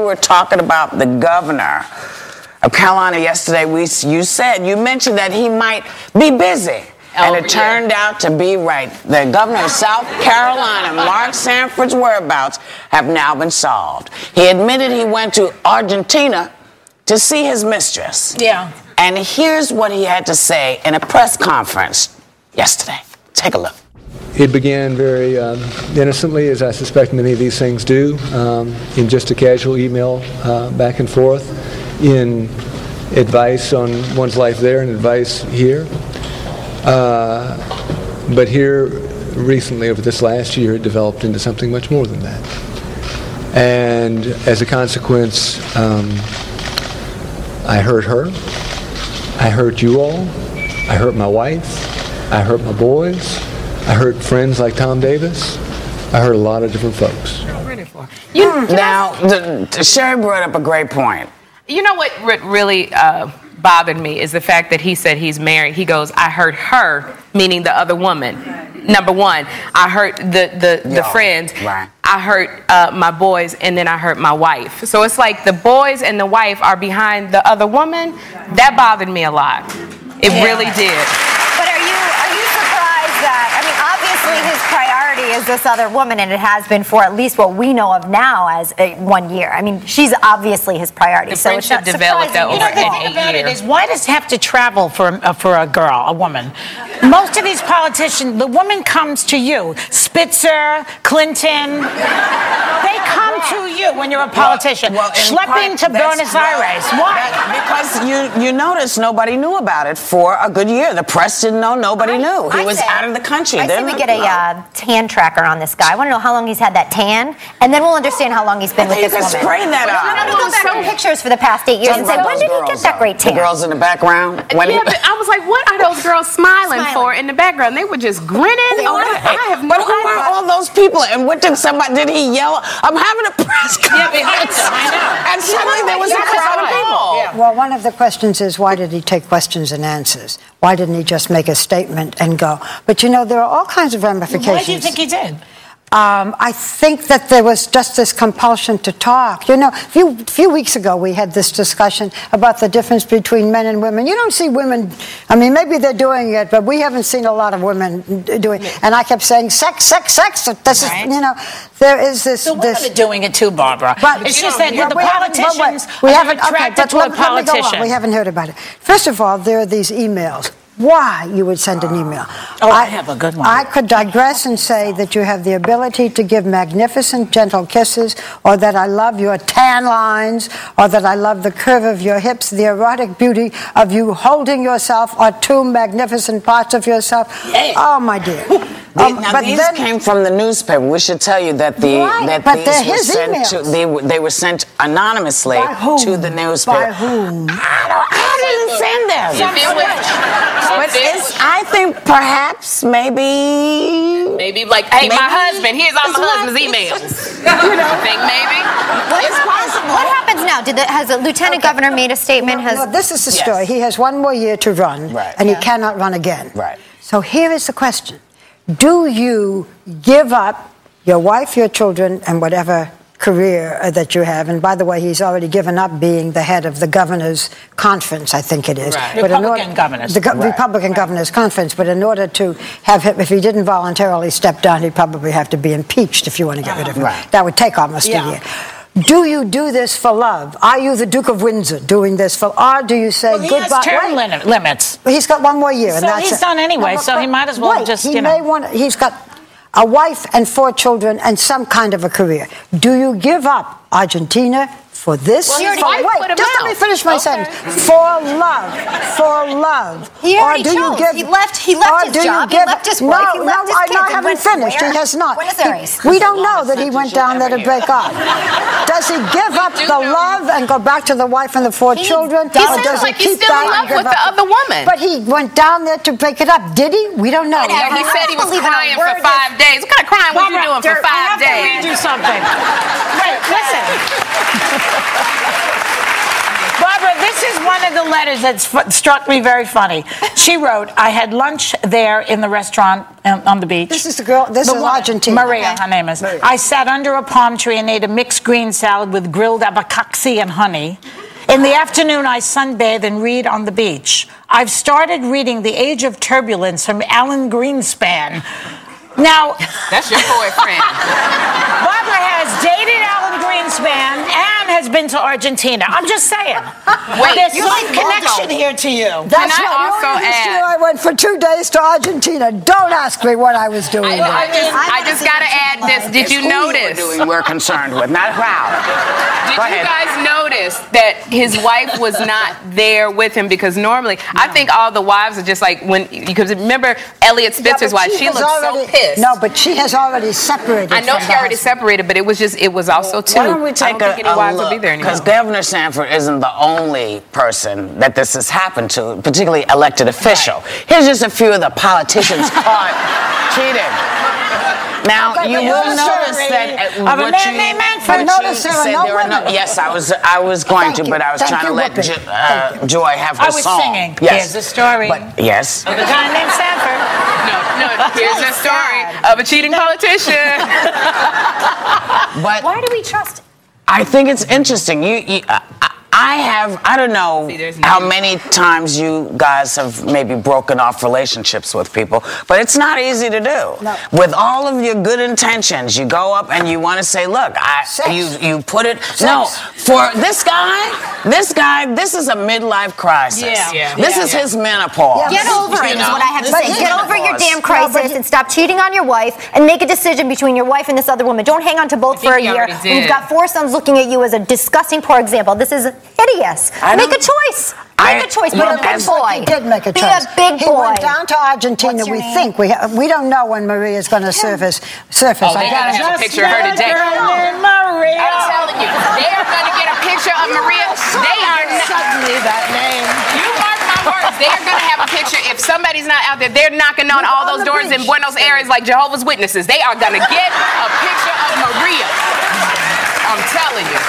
were talking about the governor of Carolina yesterday. You mentioned that he might be busy. And it turned out to be right. The governor of South Carolina, Mike Sanford's whereabouts have now been solved. He admitted he went to Argentina to see his mistress. Yeah. And here's what he had to say in a press conference yesterday. Take a look. It began very innocently, as I suspect many of these things do, in just a casual email back and forth, in advice on one's life there and advice here. But here, recently, over this last year, it developed into something much more than that. And as a consequence, I hurt her. I hurt you all. I hurt my wife. I hurt my boys. I hurt friends like Tom Davis. I hurt a lot of different folks. Now, Sherry brought up a great point. You know what really bothered me is the fact that he said he's married. He goes, I hurt her, meaning the other woman. Number one, I hurt the friends. Right. I hurt my boys, and then I hurt my wife. So it's like the boys and the wife are behind the other woman. That bothered me a lot. It really did. But are you surprised that, I mean, obviously his priority is this other woman, and it has been for at least what we know of now as 1 year. I mean, she's obviously his priority. The friendship developed over the thing about it is, why does it have to travel for a girl, a woman? Most of these politicians, the woman comes to you. Spitzer, Clinton, they come to you when you're a politician. Schlepping to Buenos Aires. Why? Because you notice nobody knew about it for a good year. The press didn't know. Nobody knew. He was out of the country. I say we get a tan tracker on this guy. I want to know how long he's had that tan, and then we'll understand how long he's been with this woman. Spray that up. I'm going to go back to pictures for the past 8 years and say, when did he get that great tan? The girls in the background. But I was like, what are those girls smiling for in the background? They were just grinning. But who are all those people? And what did he yell? I'm having a press conference. And suddenly there was a crowd of people. Yeah. Well, one of the questions is, why did he take questions and answers? Why didn't he just make a statement and go? But you know, there are all kinds of ramifications. Why do you think he did? I think that there was just this compulsion to talk. You know, a few weeks ago we had this discussion about the difference between men and women. You don't see women, I mean, maybe they're doing it, but we haven't seen a lot of women doing it. And I kept saying, sex. This is, you know, there is this... The women are doing it too, Barbara. But it's just that the politicians we haven't attracted to a politician. We haven't heard about it. First of all, there are these emails. Why you would send an email? I have a good one. I could digress and say that you have the ability to give magnificent, gentle kisses, or that I love your tan lines, or that I love the curve of your hips, the erotic beauty of you holding yourself, or two magnificent parts of yourself. Yeah. Oh, my dear. Now, these came from the newspaper. We should tell you that these were sent anonymously to the newspaper. By whom? I didn't send them. But I think perhaps maybe like, hey, my husband. Here's all my husband's emails. You know, think maybe it's possible. What happens now? Has the lieutenant governor made a statement? No, this is the story. He has 1 more year to run, and he cannot run again. Right. So here is the question. Do you give up your wife, your children, and whatever career that you have? And by the way, he's already given up being the head of the governor's conference, I think it is. Right. Republican governors. Republican governors conference. But in order to have him, if he didn't voluntarily step down, he'd probably have to be impeached if you want to get rid of him. Right. That would take almost a year. Do you do this for love? Are you the Duke of Windsor doing this for, or do you say goodbye? He has term limits. He's got 1 more year. So and he's done anyway, so he might as well just, you know. He's got a wife and 4 children and some kind of a career. Do you give up Argentina for this? Well, let me finish my sentence. For love. He already chose. He left his job. He left his wife. He left his kids. I haven't finished. He has not. Buenos Aires. We don't know that he went down there to break off. Does he give up the love and go back to the wife and the 4 children? He sounds like he's still in love with the other woman. But he went down there to break it up. Did he? We don't know. Yeah, he said he was crying for 5 days. What kind of crying were you doing for 5 days? I have to read you something. Wait, listen. Barbara, this is is one of the letters that struck me very funny. She wrote, I had lunch there in the restaurant on the beach. This is the girl, this is Argentina. Maria, her name is. Maria. I sat under a palm tree and ate a mixed green salad with grilled abacaxi and honey. In the afternoon, I sunbathe and read on the beach. I've started reading The Age of Turbulence from Alan Greenspan. Now, that's your boyfriend. Barbara has dated Alan Greenspan and has been to Argentina. I'm just saying. Wait, there's you some like connection here to you. That's Can I right. also This add- year I went for 2 days to Argentina. Don't ask me what I was doing. I just got to add this. Did you notice? We're concerned with, not how. Did you guys notice that his wife was not there with him? Because normally, I think all the wives are just like, because remember Elliot Spitzer's wife, she looked so pissed. No, but she has already separated. I know from she the already husband. separated, but it was also too. Why don't we take I don't think any wives will be there anymore. Because Governor Sanford isn't the only person that this has happened to, particularly elected official. Here's just a few of the politicians caught cheating. Now, you will notice that what you said there were no. Yes, I was going to, but I was trying to let Joy have her song. I was singing. Yes. Here's a story. But, yes. Of a guy named Sanford. No, here's a story of a cheating politician. But Why do we trust? I think it's interesting. I don't know how many times you guys have maybe broken off relationships with people, but it's not easy to do. No. With all of your good intentions, you go up and you want to say, look, you put it. Sex. No, for this guy, this is a midlife crisis. This is his menopause. Get over it, is what I have to say. His Get over your menopause. damn crisis and stop cheating on your wife and make a decision between your wife and this other woman. Don't hang on to both for a he year. already And did. you've got 4 sons looking at you as a disgusting poor example. This is hideous. Make a choice. Make a choice. Be a big boy. He did make a choice. Be a big He boy. went down to Argentina. What's your We name? think we don't know when Maria is going to surface. Oh, they gotta have a picture of her today. Maria. I'm telling you, they are going to get a picture of Maria. They are not. Suddenly that name. You mark my words. They are going to have a picture. If somebody's not out there, they're knocking on all those doors in Buenos Aires like Jehovah's Witnesses. They are going to get a picture of Maria. I'm telling you.